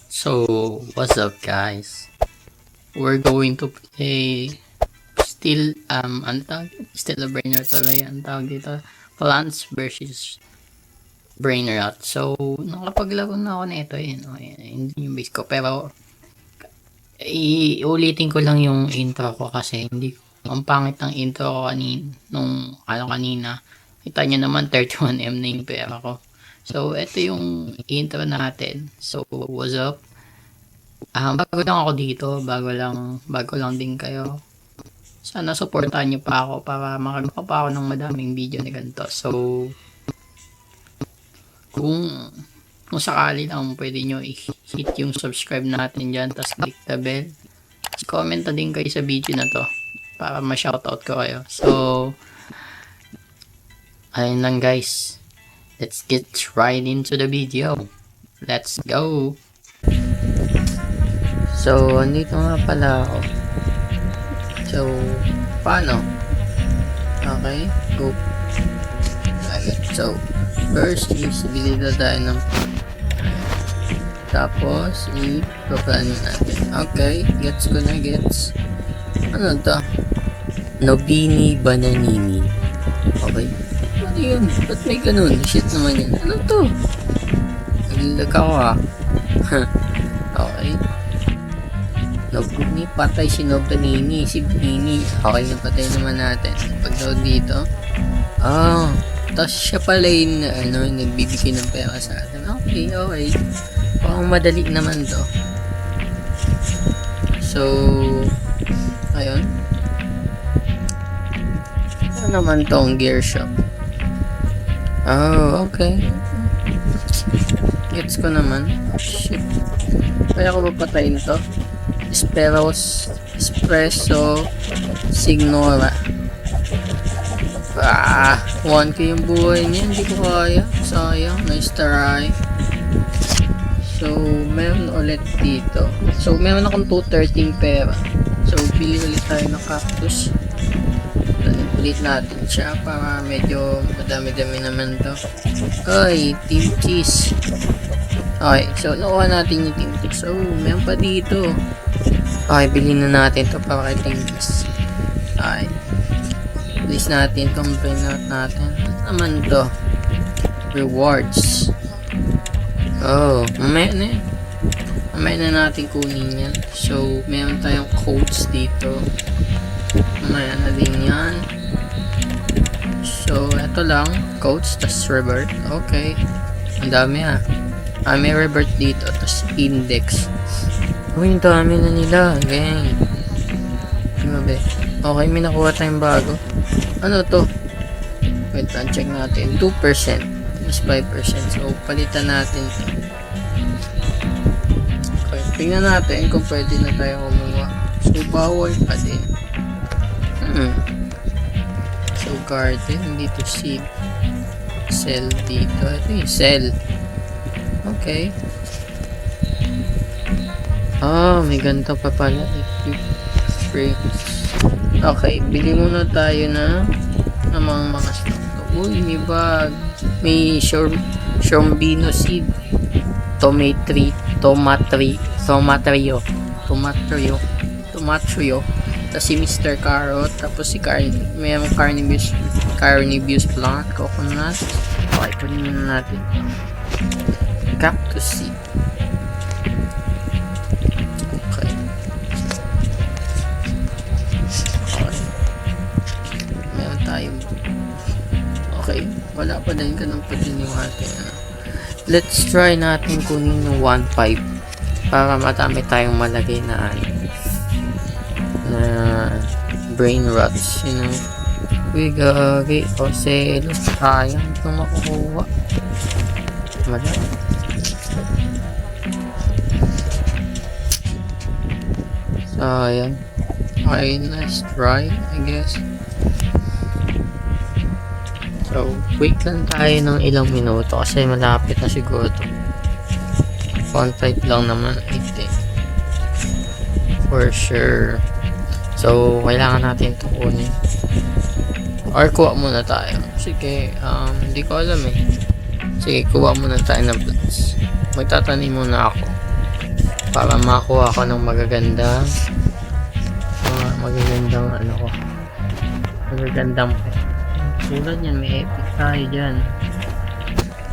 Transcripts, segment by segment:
So, what's up guys? We're going to play still a brainer tuloy ang tawag dito. Plants versus Brain Rot. So, nakapaglaro na ako na ito hindi yung base ko. Pero, iulitin ko lang yung intro ko kasi ang pangit ng intro ko kanina. Kita nyo naman 31M na yung pera ko. So, ito yung intro natin. So, what's up? Bago lang ako dito, bago lang din kayo. Sana supportahan nyo pa ako para makagawa pa ako ng madaming video na ganito. So, kung sakali lang pwede nyo i-hit yung subscribe natin dyan, tapos click the bell. Tapos comment na din kayo sa video na to para ma-shoutout ko kayo. So, ayun lang guys. Let's get right into the video. Let's go! So, andito nga pala ako. So, paano? Okay, go. Alright, so, first is bili na tayo ng tapos, i-plan natin. Okay, gets ko na, gets. Ano to? Nobini Bananini. Okay. Ano yun? Ba't may ganun? Shit naman yan. Ano to? Naglalag ako Okay. Nobini, patay si Nobanini. Si Banini. Okay, napatay naman natin. Pag-down dito. Tapos siya pala yung nagbibigay ng pera sa atin. Okay. Parang madali naman to. So, ayun. Ano naman tong gear shop? Okay. Gets ko naman. Shit. Kaya ko papatayin to. Espresso Signora. 1k yung buhay niya. Hindi ko kaya. Sayang. Nice try. So, meron ulit dito. So, meron akong 213 pera. So, bili ulit tayo ng cactus. Ulit natin siya para medyo madami-dami naman to. Ay, team cheese. Okay, so nakuha natin yung team cheese. So, meron pa dito. Okay, bilhin na natin to para kay team cheese. Okay. Release natin itong brain out natin. Ano naman to? Rewards. Mamaya na yan. Mamaya na natin kunin yan. So, meron tayong codes dito. Mamaya na din yan. So, eto lang. Codes, tas revert. Okay. Ang dami may revert dito. Tas index. Ang dami na nila. Gang. Grabe. Okay, may nakuha tayong bago. Ano to? Wait lang, check natin. 2%. Mas 5%. So, palitan natin to. Okay, tingnan natin kung pwede na tayo kumuha. So, bawal pa din. So, garden, dito seed. Sell dito. Ito yung sell. Okay. May ganito pa pala. Okay, bili muna tayo na mga stock. Uy, may bag. May Shombino seed. Tomatrio. Tapos si Mr. Carrot, tapos si mayroong carnivorous plant, coconut. Okay, kunin na natin. Cactus seed. Okay. Meron tayong okay, wala pa din ganun pa din yung ating let's try natin kunin yung 1.5 para matami tayong malagay na brain rots, uy gagi sayang itong makukuha madami. Sayang. Okay, nice try I guess. So, wait lang tayo ng ilang minuto kasi malapit na siguro to. 1.5 lang naman, I think. For sure. So, kailangan natin ito kunin. Or kuha muna tayo. Sige, hindi ko alam eh. Sige, kuha muna tayo ng plants. Magtatanim muna ako. para makuha ko ng magagandang ano ko, magagandang tulad yan. May epic tayo dyan.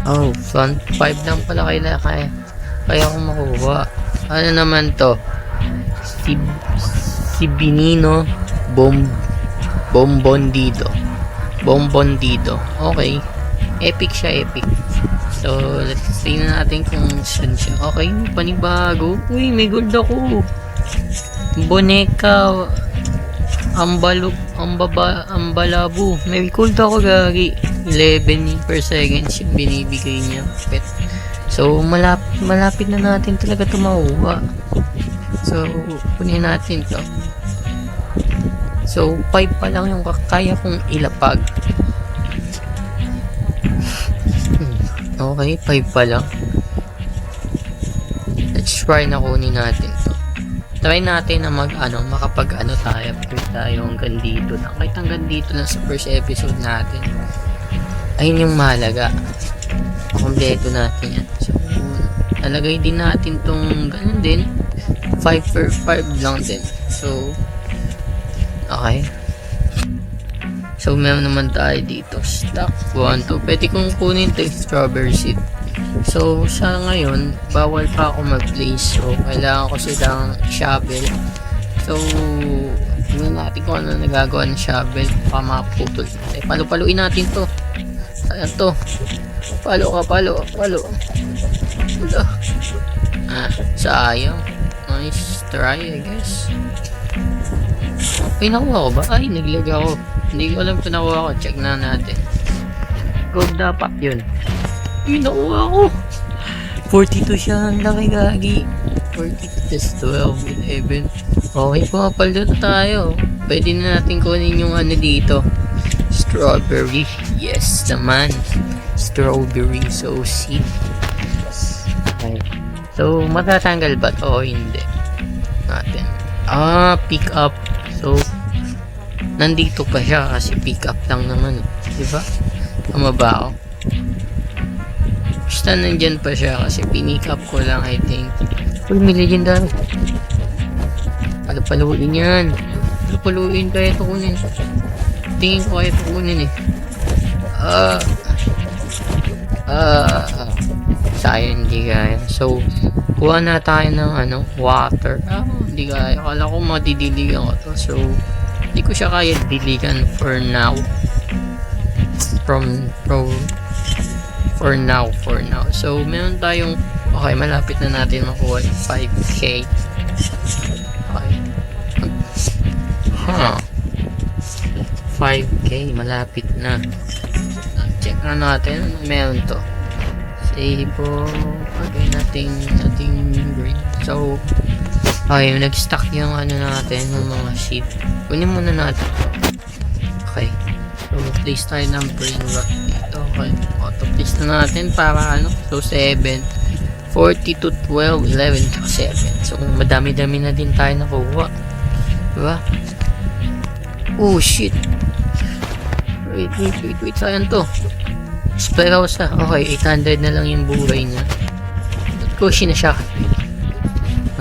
Oh, front 5 lang pala kaya ko makuha. Ano naman to? Si Benino Bombondido. Okay. Epic siya, epic. So, let's see na natin kung saan siya. Okay, panibago. Uy, may gold ako. Boneka. Ambalabu. May gold ako, gagi. 11 per second yung binibigay niya. Pet. So, malapit na natin talaga ito makuha. So, kunin natin to. So, 5 pa lang yung kaya kong ilapag. Okay, 5 pa lang. Let's try na kunin natin to. Try natin na makapag tayo. Pwede tayo hanggang dito na. Kahit hanggang dito lang sa first episode natin. Ayun yung mahalaga. Kompleto natin yan. So, nalagay din natin tong ganun din. 5 per 5 lang din. So, okay. So, meron naman tayo dito. Stock 1 to. Pwede kong kunin ito yung strawberry seed. So, sa ngayon, bawal pa ako mag-place. So, kailangan ko silang shovel. So, tingnan natin kung ano nagagawa ng shovel. Baka maputol. Palu-paluin natin to. Ayan to. Palo. Sayang. Nice try, I guess. Pinakuha ko ba? Ay, naglag ako. Hindi ko alam pinakuha ko. Check na natin. Gold dapat yun. Pinakuha ko. 42 siya. Ang laki, gagi. 42 plus 12, 11. Okay, pumapaldo na tayo. Pwede na natin kunin yung dito. Strawberry. Yes, naman. Strawberry. So, seed. Okay. So, matatanggal ba to o hindi? Natin. Pick up. So, nandito pa siya kasi pick up lang naman. Diba? Tama ba ako? Basta nandyan pa siya kasi pinick up ko lang, I think. Uy, may legendary. Paluin yan. Paluin kaya ito kunin. Tingin ko kaya ito kunin eh. Sayang, hindi kaya. So, kuha na tayo ng water. Hindi kaya. Akala ko madidiligan ko to. So, hindi ko siya kaya diligan for now. For now. So, meron tayong okay, malapit na natin makuha yung 5k. Okay. 5k, malapit na. Check na natin. Meron to. Save po. Pagay nating green. So, okay, nag-stack yung natin, yung mga sheet. Kunin muna natin to. Okay. So, place tayo ng brain rock dito. Okay. Auto-place na natin para So, 7. 40 to 12, 11, 7. So, madami-dami na din tayo nakuha. Diba? Oh, shit. Wait. Saan to? Sperosa. Okay, 800 na lang yung buhay niya. Kushi na siya.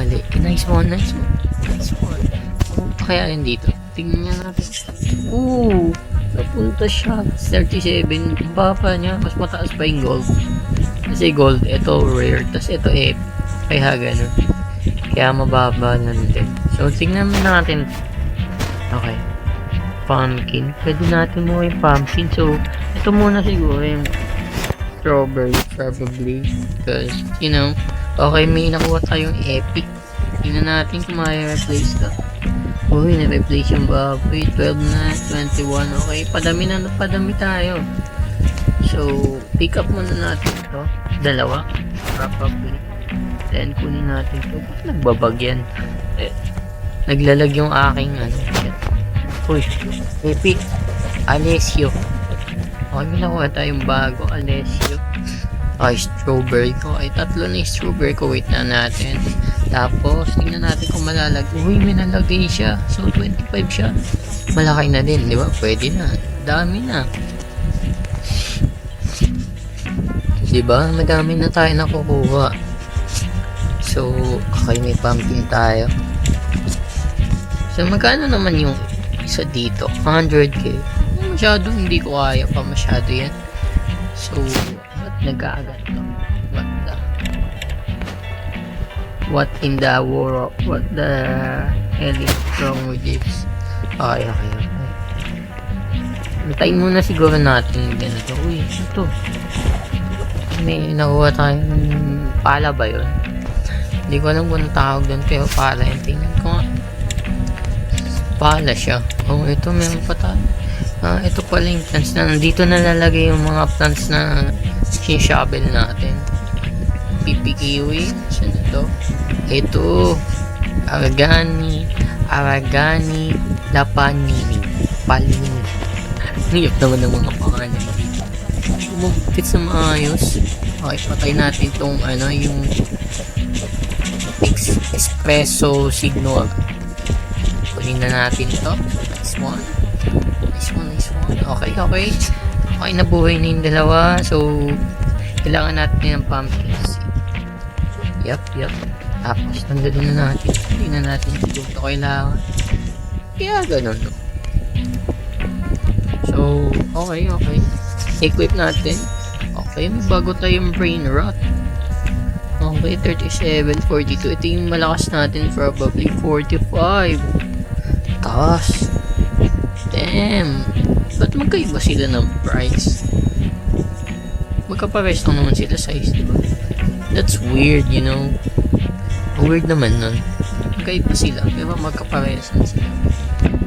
Mali. Nice one. Kaya yun dito. Tingnan niya natin. Napunta siya. 37. Baba niya. Mas mataas pa yung gold. Kasi gold, ito rare. Tapos ito kaya ganun. Kaya mababa na din. So, tingnan natin. Okay. Pumpkin. Pwede natin mo yung pumpkin. So, ito muna siguro yung strawberry probably. Because, okay, may nakuha tayong epic. Tingnan natin kung ma-replace ka. Uy, na-replace yung baboy. 12 na, 21. Okay, padami tayo. So, pick up muna natin ito. 2. Probably. Then, kunin natin ito. Ba't nagbabagyan? Naglalag yung aking Uy, epic. Alessio. Okay, may nakuha tayong bago. Alessio. Okay, strawberry ko. Ay, 3 na yung strawberry ko. Wait na natin. Tapos, tingnan natin kung malalag. Uy, may nalagay siya. So, 25 siya. Malaki na din, di ba? Pwede na. Dami na. Diba? Madami na tayo nakukuha. So, okay, may pumpkin tayo. So, magkano naman yung isa dito? 100k. Masyado, hindi ko kaya pa masyado yan. So, ba't nag-aagat to? What in the world? What the hell is wrong with this? Okay. Antayin muna siguro natin ganito. Uy, ito. May nakuha tayong pala ba yun? Hindi ko alam kung anong tawag doon, pero pala yung tingnan ko nga. Pala siya. Oh, ito meron pa tayo. Ito pala yung plants na nandito nalalagay yung mga plants na shovel natin. Pipikiwi. Saan na to? Ito. Aragani, Lapanini, Palini. Niyap naman ng mga pangalan. Umugpit sa maayos. Okay, patay natin itong yung espresso signal. Kunin na natin ito. Nice one. Okay. Okay, nabuhay na yung dalawa. So, kailangan natin ng pumpkins. Yup. Tapos, tanggalin na natin. Hindi na natin ito kailangan. Kaya ganun. So, okay. Equip natin. Okay, may bago tayong brain rot. Okay, 37, 42. Ito yung malakas natin, probably 45. Taas. Damn. Ba't magkaiba sila ng price? Magkapares lang naman sila size, diba? That's weird, you know? Weird naman nun. Magkaiba sila, pero magkapares lang sila.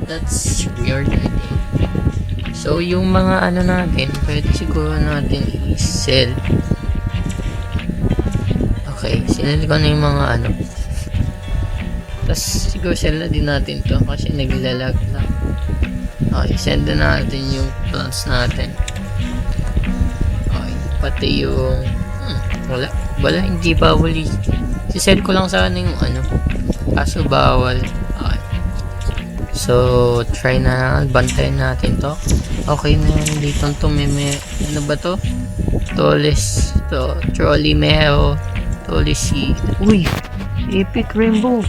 That's weird, I think. So, yung mga natin, pwede siguro natin i-sell. Okay, sinali ko na yung mga Tapos, siguro sell na din natin to kasi naglalag na. Okay, send na natin yung plants natin. Okay, pati yung... Wala, hindi bawal. Si-sell ko lang sana yung kaso bawal. Okay. So, try na, bantayan natin to. Okay na yan, dito to may ano ba to? Trolley-mero, Tolisi. Uy! Epic rainbow!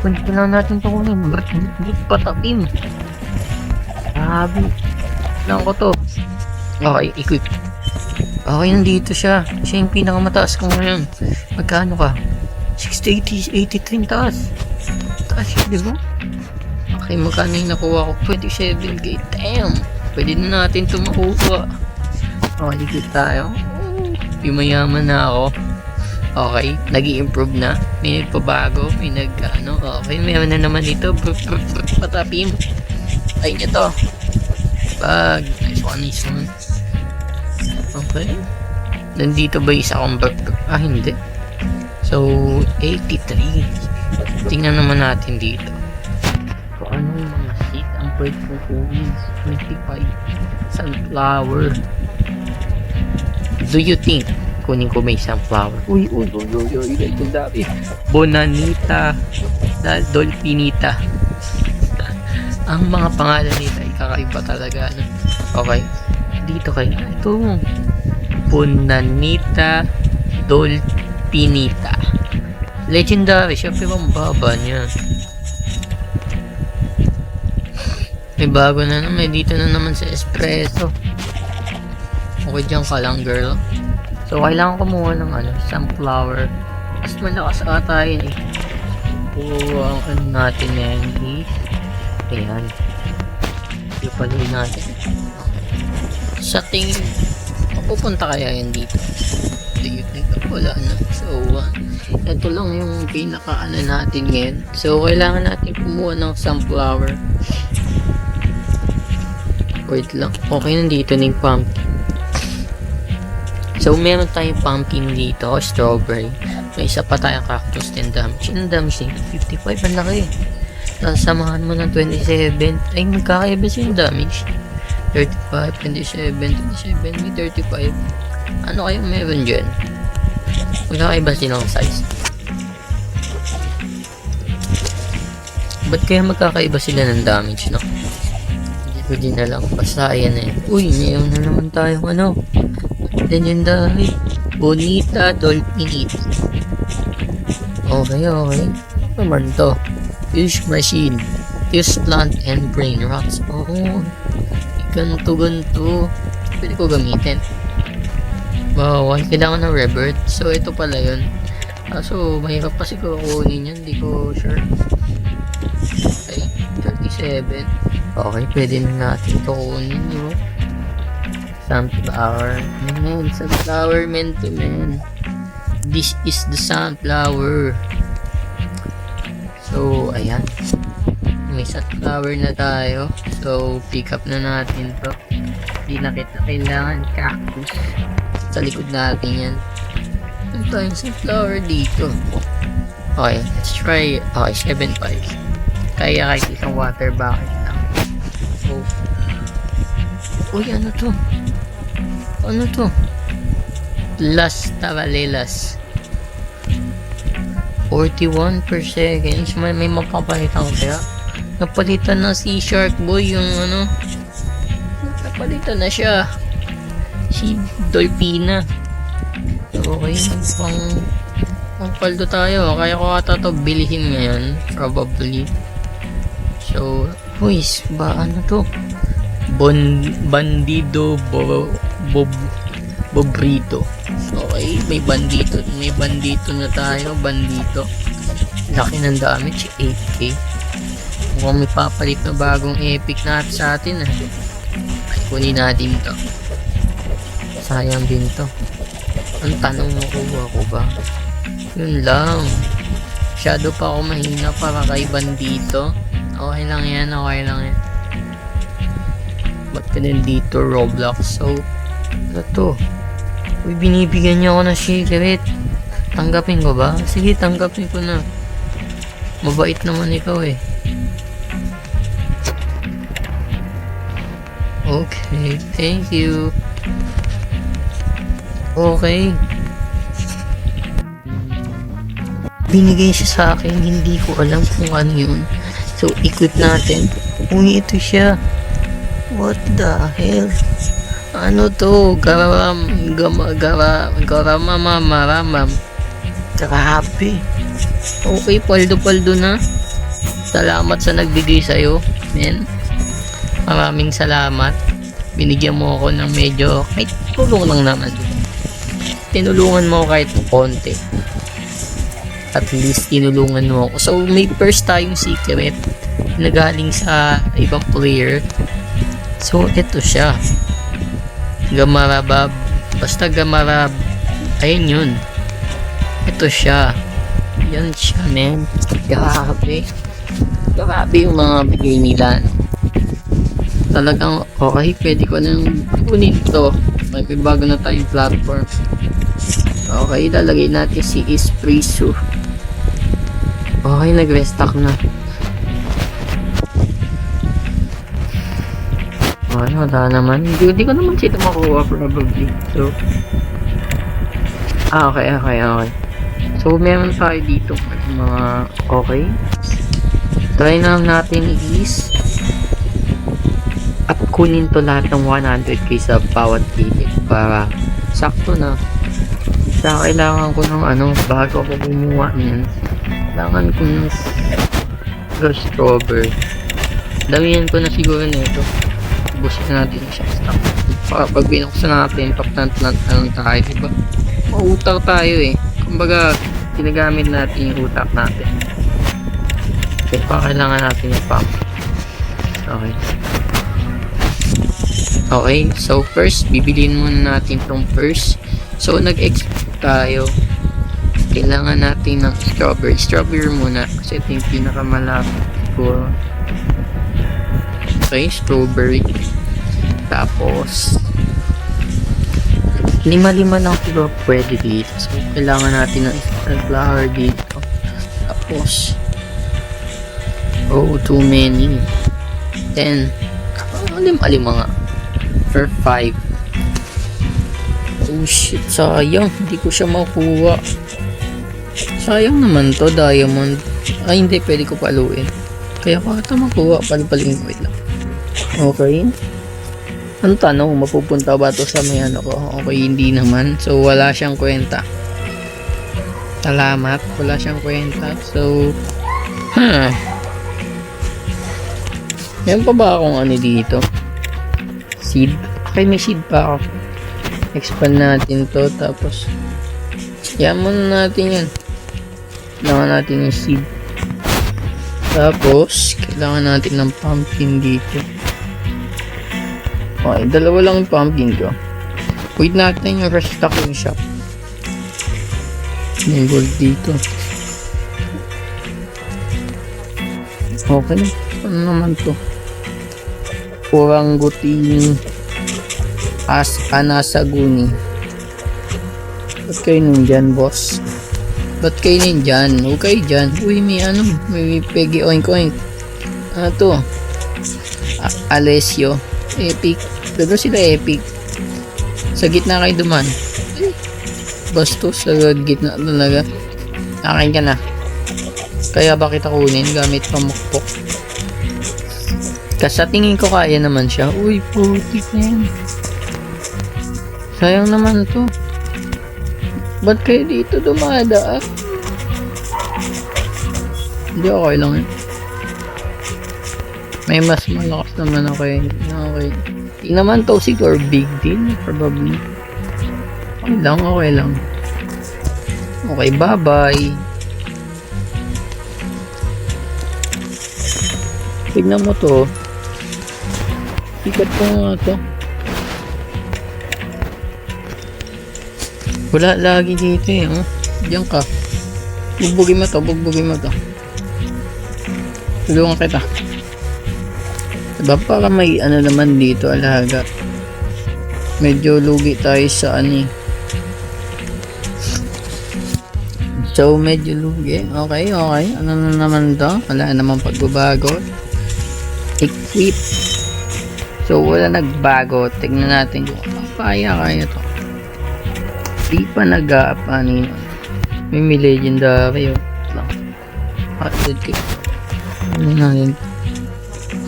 Pwede ko lang natin to kunin. Ba't patapim? Grabe. Lang ko to. Okay, equip. Okay, nandito siya. Siya yung pinakamataas ko ngayon. Magkano ka? 680, 83 taas. Taas siya, di ba? Okay, magkano yung nakuha ko? 27k. Damn! Pwede na natin ito makuha. Okay, dito tayo. Mayaman na ako. Okay, nag-i-improve na. May nagpabago. May okay, meron na naman dito. Patapim. Ay niya to. Bag. Nice one. Okay. Nandito ba isa akong hindi. So, 83. Tingnan naman natin dito. Kung anong mga seed ang pwede kong kunin. 25. Sunflower. Do you think kunin ko may sunflower? Uy. Ito dami. Bonanita. Dolphinita. Ang mga pangalan nila ay kakaiba talaga. Okay. Dito kayo. Ito. Bonanita Dolphinita. Legendary. Siyempre ang baba niya. May bago na naman. Dito na naman sa espresso. Okay dyan ka lang, girl. So, kailangan kumuha ng sunflower. Mas malakas ata yun eh. Ang natin yan is ayan. Ipaluin natin. Sa tingin, mapupunta kaya yan dito? Wala na. So, ito lang yung pinaka natin ngayon. So, kailangan natin kumuha ng sunflower. Wait lang. Okay, nandito na yung pumpkin. So, meron tayong pumpkin dito, strawberry. May isa pa tayong cactus and damage. Ang damage nito, 55, ang laki. Tapos, samahan mo ng 27. Ay, magkakaiba siya yung damage. 35, 27, may 35. Ano kayo meron dyan? Magkakaiba silang size. Ba't kaya magkakaiba sila ng damage, no? Hindi ko din alam. Basta, ayan eh. Uy, mayroon na naman tayong legendary Bonita Dolphinita. Okay. Ano naman to? Use machine. Use plant and brain rots. Oo. Ganto. Pwede ko gamitin. Bawal. Kailangan ng rebirth. So, ito pala yun. So, mahirap pa siguro kunin yan. Hindi ko sure. Okay. 37. Okay. Pwede na natin ito kunin. No? Sunflower. Sunflower man to man. This is the sunflower. So, ayan. May sunflower na tayo. So, pick up na natin to. Hindi na kita kailangan cactus. Sa likod natin yan. Ano tayong sunflower dito? Okay, let's try. Okay, 7.5. Kaya kahit isang water bucket lang. So, uy, ano to? Ano to? Las Tavalelas. 41 per seconds. May mapapalitan ko kaya. Napalitan na si Shark Boy yung ano. Napalitan na siya. Si Dolpina. Okay, pang paldo tayo. Kaya ko ata to bilihin ngayon. Probably. So, boys, ba ano to? Bandido Bobrito. Okay, may bandito na tayo, bandito. Laki ng damage, 8k. Mukhang may papalit na bagong epic natin sa atin. Ay, kunin natin to. Sayang din to. Ang tanong mo, kuha ko ba? Yun lang. Shadow pa ako mahina para kay bandito. Okay lang yan. Ba't ka din dito, Roblox? So, ano to? Uy, binibigyan niya ako ng secret. Tanggapin ko ba? Sige, tanggapin ko na. Mabait naman ikaw eh. Okay, thank you. Okay. Binigay siya sa akin, hindi ko alam kung ano yun. So, equip natin. Uy, ito siya. What the hell? Ano to? Garamamamaramam. Grabe. Okay, paldo na. Salamat sa nagbigay sa'yo, men. Maraming salamat. Binigyan mo ako ng medyo, kahit tulong lang naman. Tinulungan mo kahit konti. At least tinulungan mo ako. So, may first tayong secret na galing sa ibang player. So, ito siya. Gamarabab. Basta gamarab. Ayun yun. Ito siya. Yan siya, men. Grabe. Grabe yung mga bigay nila. Talagang okay. Pwede ko nang kunin to. May bago na tayong platform. Okay, lalagay natin si Espresso. Okay, nag-restock na. Wala naman. Hindi ko naman sila makuha probably. So, okay. So, meron tayo dito mga okay. Try na lang natin is at kunin to lahat ng 100k sa bawat ticket para sakto na. Sa kailangan ko ng bago ako gumawa niyan. Kailangan ko ng strawberry. Damihan ko na siguro nito. Busin natin siya stock. Para pag binuksan natin, paplant-plant na lang tayo, diba? Mautak tayo eh. Kumbaga, ginagamit natin yung utak natin. Okay, pa kailangan natin yung pump. Okay. Okay, so first, bibiliin muna natin tong first. So, nag-expect tayo. Kailangan natin ng strawberry. Strawberry muna kasi ito yung pinakamalapit ko. Okay, strawberry. Tapos 5 lang siguro pwede dito. So, kailangan natin ng sunflower dito. Tapos too many. 10. Lima nga. For 5. Oh shit, sayang. Hindi ko siya makuha. Sayang naman to, diamond. Ay, hindi. Pwede ko paluin. Kaya ko ata makuha. Palpaling ko lang. Okay. Ang tanong, mapupunta ba to sa may ko? Okay, hindi naman. So, wala siyang kwenta. Salamat. Wala siyang kwenta. So, meron pa ba akong ano dito? Seed? Okay, may seed pa ako. Expand natin to. Tapos, yan muna natin yan. Kailangan natin yung seed. Tapos, kailangan natin ng pumpkin dito. Okay, dalawa lang yung pumpkin ko. Wait natin yung restocking shop. May gold dito. Okay, ano naman to? Orangutan Anasaguni. Ba't kayo nandyan, boss? Ba't kayo nandyan? Huwag kayo dyan. Uy, may pegi oink oink. Ano to? Alessio. Epic. Pero sila epic. Sa gitna kayo duman. Bastos, sa gitna talaga. Akin ka na. Kaya ba kita kunin gamit pamukpok? Kasi sa tingin ko kaya naman siya. Uy, putik na yan. Sayang naman to. Ba't kayo dito dumadaan? Hindi, okay lang eh. May mas malakas naman ako eh. Okay. Hindi naman toxic or big deal. Probably. Okay lang, okay lang. Okay, bye-bye. Tignan mo to. Sikat ko nga to. Wala lagi dito eh. Oh. Diyan ka. Bugbugin mo to. Bugbugin mo to. Tulungan kita. Diba para may ano naman dito alaga. Medyo lugi tayo sa ano eh. So medyo lugi. Okay, okay. Ano na naman to? Wala naman pagbabago. Equip. So wala nagbago. Tignan natin kung kaya to. Di pa nag-a-up ano yun. May legendary yun. Hotded ko. Ano natin.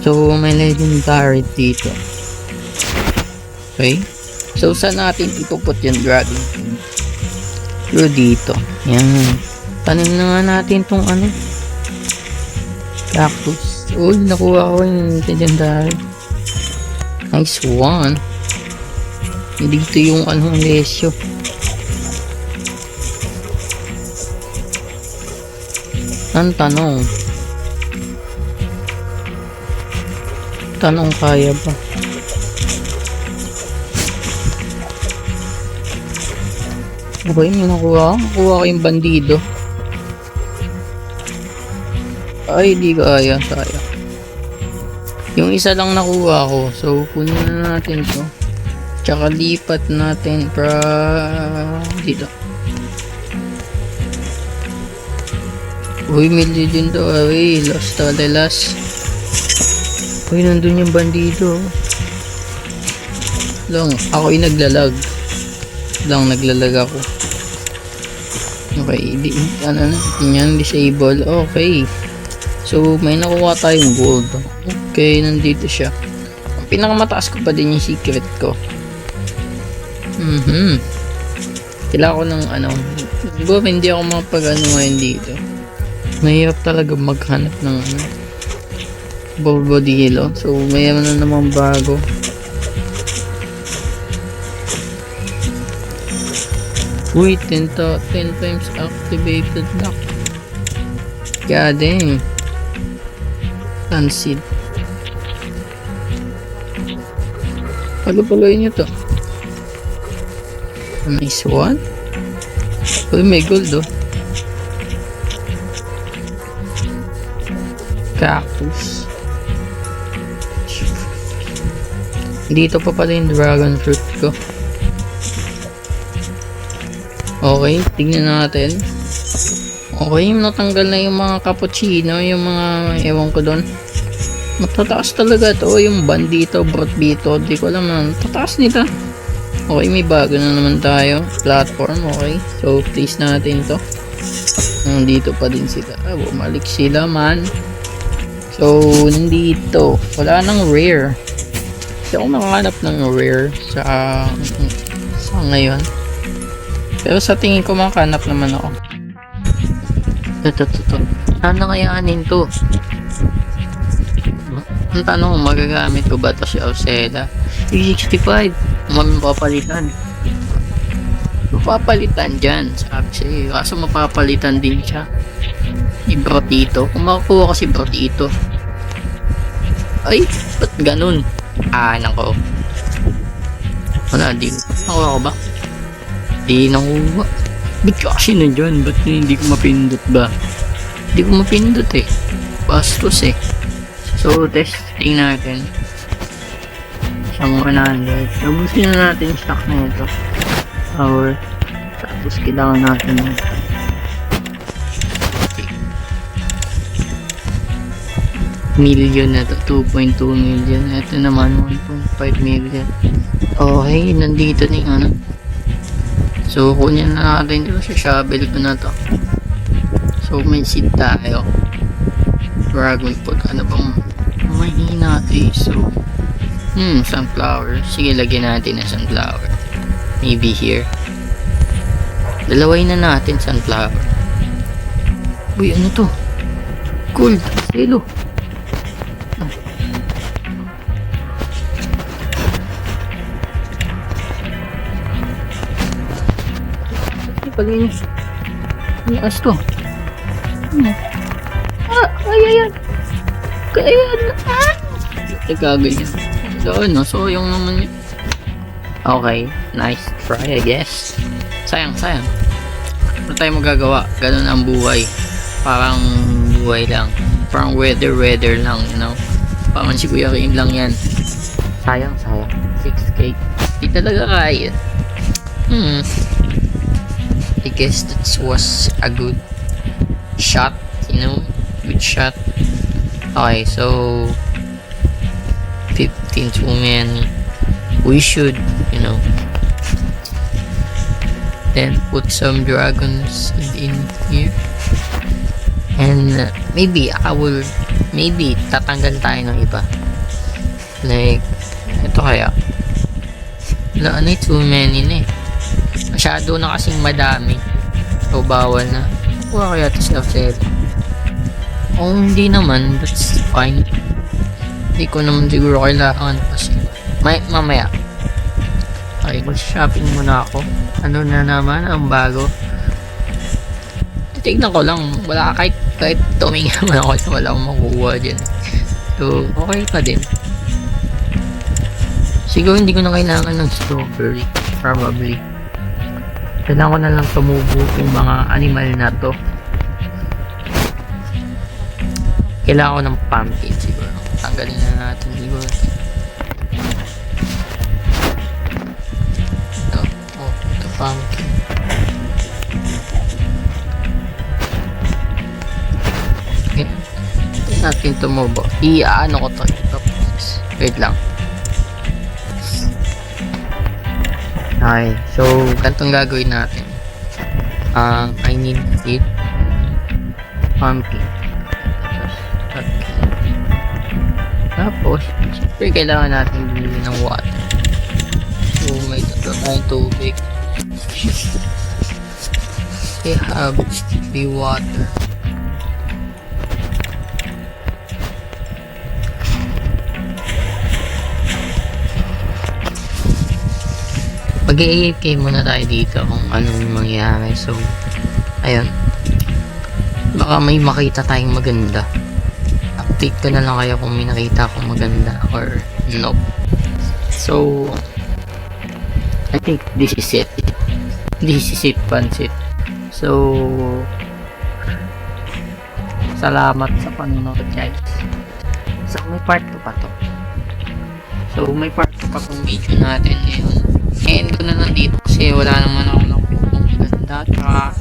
So may legendary dito. Okay. So saan natin ipuput yung dragon? So dito. Yan. Tanim na nga natin tong ano. Cactus. Uy, nakuha ko yung legendary. Nice one. Dito yung anong lesyo. Ang tanong kaya ba? Okay, may nakuha ko yung bandido. Ay, di kaya, sayang. Yung isa lang nakuha ko, so kunin na natin to. Tsaka lipat natin dito. Uy, may legendary. Lost Talelas. Uy, nandun yung bandido. Lang, ako yung naglalag. Naglalag ako. Okay, ano na, yan, disable. Okay. So, may nakuha tayong gold. Okay, nandito siya. Ang pinakamataas ko pa din yung secret ko. Kailangan ko ng ano. Hindi ako mapag-ano ngayon dito. Mahirap talaga maghanap ng ano, Bulbodilo. So mayroon na naman bago. Uy, 10 times activated lock. God dang. Sunseed. Pagpapaloy nyo to. Nice one. Uy, may gold oh. Cactus. Dito pa pala yung dragon fruit ko. Okay, tignan natin. Okay, natanggal na yung mga cappuccino, yung mga ewan ko doon. Matataas talaga to, yung bandito, brotbito, di ko alam na tataas nito. Okay, may bago na naman tayo. Platform, okay. So, place natin to. Nandito pa din sila. Bumalik sila man. So, nandito. Wala nang rare. Hindi ako makahanap ng rare sa ngayon. Pero sa tingin ko makahanap naman ako. Ito. Sana kayanin to? Ang tanong, magagamit ko ba ito si Auseda? 365. Mapapalitan. Mapapalitan dyan. Sabi sa'yo. Kaso mapapalitan din siya. Ni Brotito. Kung makakuha ko si Brotito. Ay, ba't ganun? Nako. Wala, di. Nakuha ko ba? Di nakuha. Ba't kasi nandyan? Ba't hindi ko mapindot ba? Hindi ko mapindot eh. Bastos eh. So, testing natin. Isang 100. Nabusin na natin yung stock na ito. Tapos kailangan natin million na to. 2.2 million. Ito naman 1.5 million. Okay, nandito na yung ano. So, kunin na natin ito sa shovel ko na to. So, may seed tayo. Dragon fruit. Ano bang mahina ito eh. So, sunflower. Sige, lagyan natin ng sunflower. Maybe here. Dalaway na natin sunflower. Uy, ano to? Gold. Silo. Pag-inis. Nias to. Ayan. Nagkaganyan. So, yung naman yun. Okay. Nice try, I guess. Sayang. Ano tayo magagawa? Ganun ang buhay. Parang buhay lang. Parang weather lang, you know? Parang si Kuya Kim lang yan. Sayang. 6K. Di talaga kaya. I guess that was a good shot, you know? Good shot. Okay, so 15 too many. We should, you know, then put some dragons in here. And maybe tatanggal tayo ng iba. Like, ito kaya. Wala, too many na eh. Masyado na kasing madami. So, bawal na. Kuha kaya ito si Auseda. Kung hindi naman, that's fine. Hindi ko naman siguro kailangan kasi. Mamaya. Okay, mag-shopping muna ako. Ano na naman ang bago? Titignan ko lang. Wala kahit tumingin naman ako na wala akong makukuha dyan. So, okay pa din. Siguro hindi ko na kailangan ng strawberry. Probably. Kailangan ko na lang tumubo yung mga animal na to. Kailangan ko ng pumpkin siguro. Tanggalin na natin siguro. Ito pumpkin. Ito natin tumubo. Ano ko to? Wait lang. Okay, so ganitong gagawin natin. I need seed, pumpkin. Tapos, siyempre kailangan natin bumili ng water. So, may tatlo tayong tubig. We have the water. Mag-AFK muna tayo dito kung anong mangyayari. So, ayun. Baka may makita tayong maganda. Update ko na lang kayo kung may nakita akong maganda or nope. So, I think this is it. This is it, Pansit. So, salamat sa panonood, guys. So, may part 2 pa to. So, may part 2 pa tong video natin ngayon. End ko na lang dito kasi wala naman ako nakapit kung maganda. Tsaka,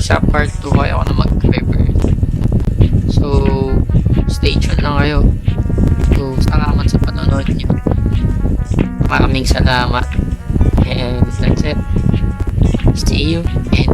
sa part 2 kaya ako na mag-cover. So, stay tuned lang kayo. So, salamat sa panonood niyo. Maraming salamat. And that's it. See you and